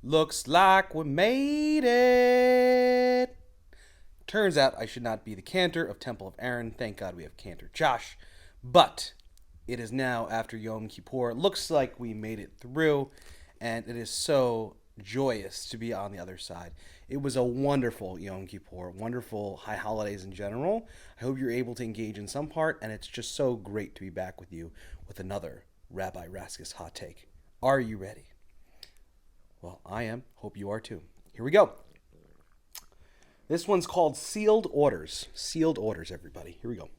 Looks like we made it. Turns out I should not be the cantor of Temple of Aaron. Thank God we have Cantor Josh. But it is now after Yom Kippur. Looks like we made it through, and it is so joyous to be on the other side. It was a wonderful Yom Kippur, wonderful high holidays in general. I hope you're able to engage in some part, and it's just so great to be back with you with another Rabbi Raskas hot take. Are you ready? Well, I am. Hope you are too. Here we go. This one's called Sealed Orders. Sealed Orders, everybody. Here we go.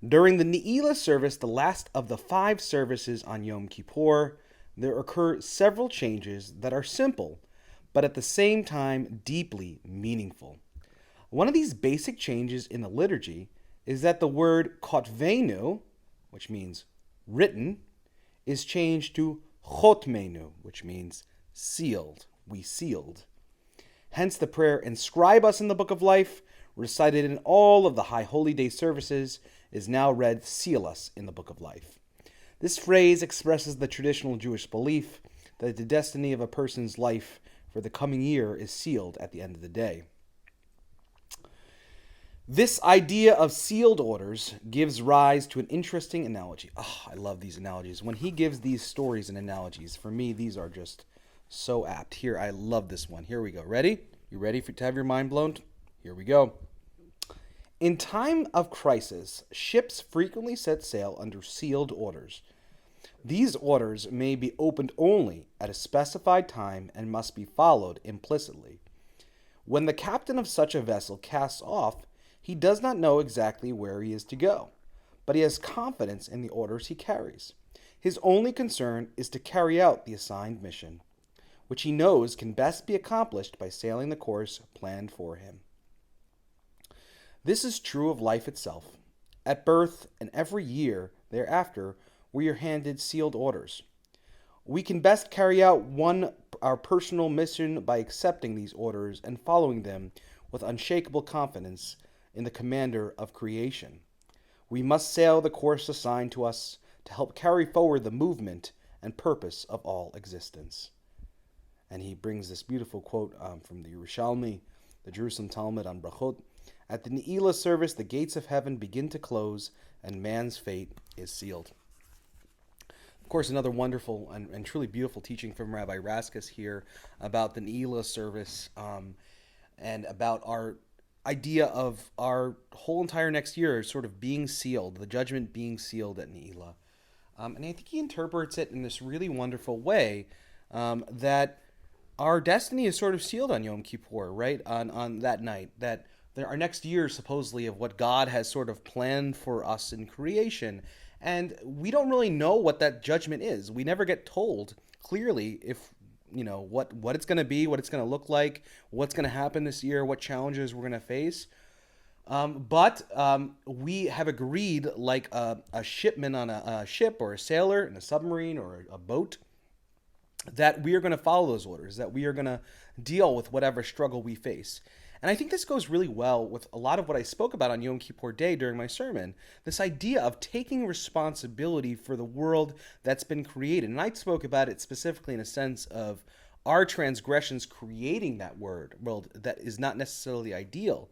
During the Ne'ilah service, the last of the 5 services on Yom Kippur, there occur several changes that are simple, but at the same time deeply meaningful. One of these basic changes in the liturgy is that the word kotvenu, which means written, is changed to chotmenu, which means sealed. We sealed. Hence the prayer, inscribe us in the book of life, recited in all of the high holy day services, is now read, seal us in the book of life. This phrase expresses the traditional Jewish belief that the destiny of a person's life for the coming year is sealed at the end of the day. This idea of sealed orders gives rise to an interesting analogy. Oh, I love these analogies. When he gives these stories and analogies, for me, these are just so apt. Here, I love this one. Here we go. Ready? You ready to have your mind blown? Here we go. In time of crisis, ships frequently set sail under sealed orders. These orders may be opened only at a specified time and must be followed implicitly. When the captain of such a vessel casts off, he does not know exactly where he is to go, but he has confidence in the orders he carries. His only concern is to carry out the assigned mission, which he knows can best be accomplished by sailing the course planned for him. This is true of life itself. At birth and every year thereafter, we are handed sealed orders. We can best carry out our personal mission by accepting these orders and following them with unshakable confidence in the commander of creation. We must sail the course assigned to us to help carry forward the movement and purpose of all existence. And he brings this beautiful quote from the Yerushalmi, the Jerusalem Talmud on Brachot. At the Ne'ilah service, the gates of heaven begin to close, and man's fate is sealed. Of course, another wonderful and truly beautiful teaching from Rabbi Raskas here about the Ne'ilah service and about our idea of our whole entire next year sort of being sealed, the judgment being sealed at Ne'ilah. And I think he interprets it in this really wonderful way that our destiny is sort of sealed on Yom Kippur, right? On that night, that our next year supposedly of what God has sort of planned for us in creation. And we don't really know what that judgment is. We never get told clearly if, what it's going to be, what it's going to look like, what's going to happen this year, what challenges we're going to face. But we have agreed, like a shipman on a ship or a sailor in a submarine or a boat, that we are going to follow those orders, that we are going to deal with whatever struggle we face. And I think this goes really well with a lot of what I spoke about on Yom Kippur Day during my sermon, this idea of taking responsibility for the world that's been created. And I spoke about it specifically in a sense of our transgressions creating that world that is not necessarily ideal.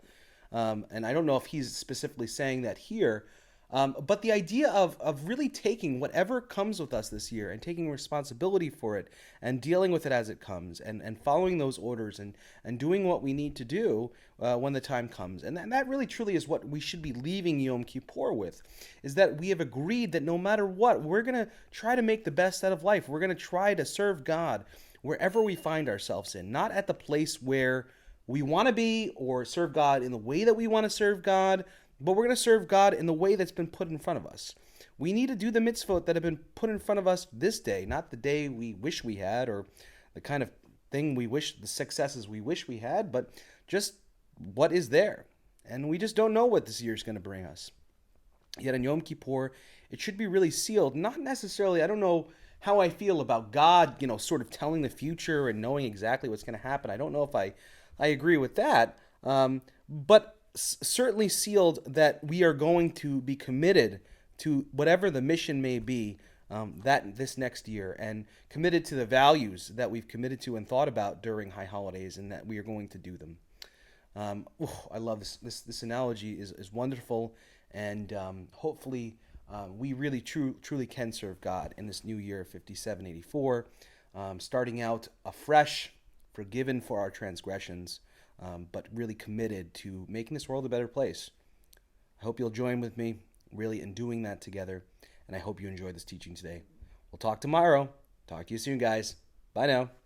And I don't know if he's specifically saying that here, but the idea of really taking whatever comes with us this year and taking responsibility for it and dealing with it as it comes and following those orders and doing what we need to do when the time comes. And that really truly is what we should be leaving Yom Kippur with, is that we have agreed that no matter what, we're going to try to make the best out of life. We're going to try to serve God wherever we find ourselves in, not at the place where we want to be or serve God in the way that we want to serve God, but we're going to serve God in the way that's been put in front of us. We need to do the mitzvot that have been put in front of us this day, not the day we wish we had or the kind of thing we wish, the successes we wish we had, but just what is there. And we just don't know what this year is going to bring us. Yet on Yom Kippur, it should be really sealed. Not necessarily, I don't know how I feel about God, sort of telling the future and knowing exactly what's going to happen. I don't know if I agree with that. But certainly sealed that we are going to be committed to whatever the mission may be that this next year, and committed to the values that we've committed to and thought about during high holidays, and that we are going to do them. I love this analogy is wonderful, and hopefully we really truly can serve God in this new year 5784, starting out afresh, forgiven for our transgressions, but really committed to making this world a better place. I hope you'll join with me really in doing that together, and I hope you enjoyed this teaching today. We'll talk tomorrow. Talk to you soon, guys. Bye now.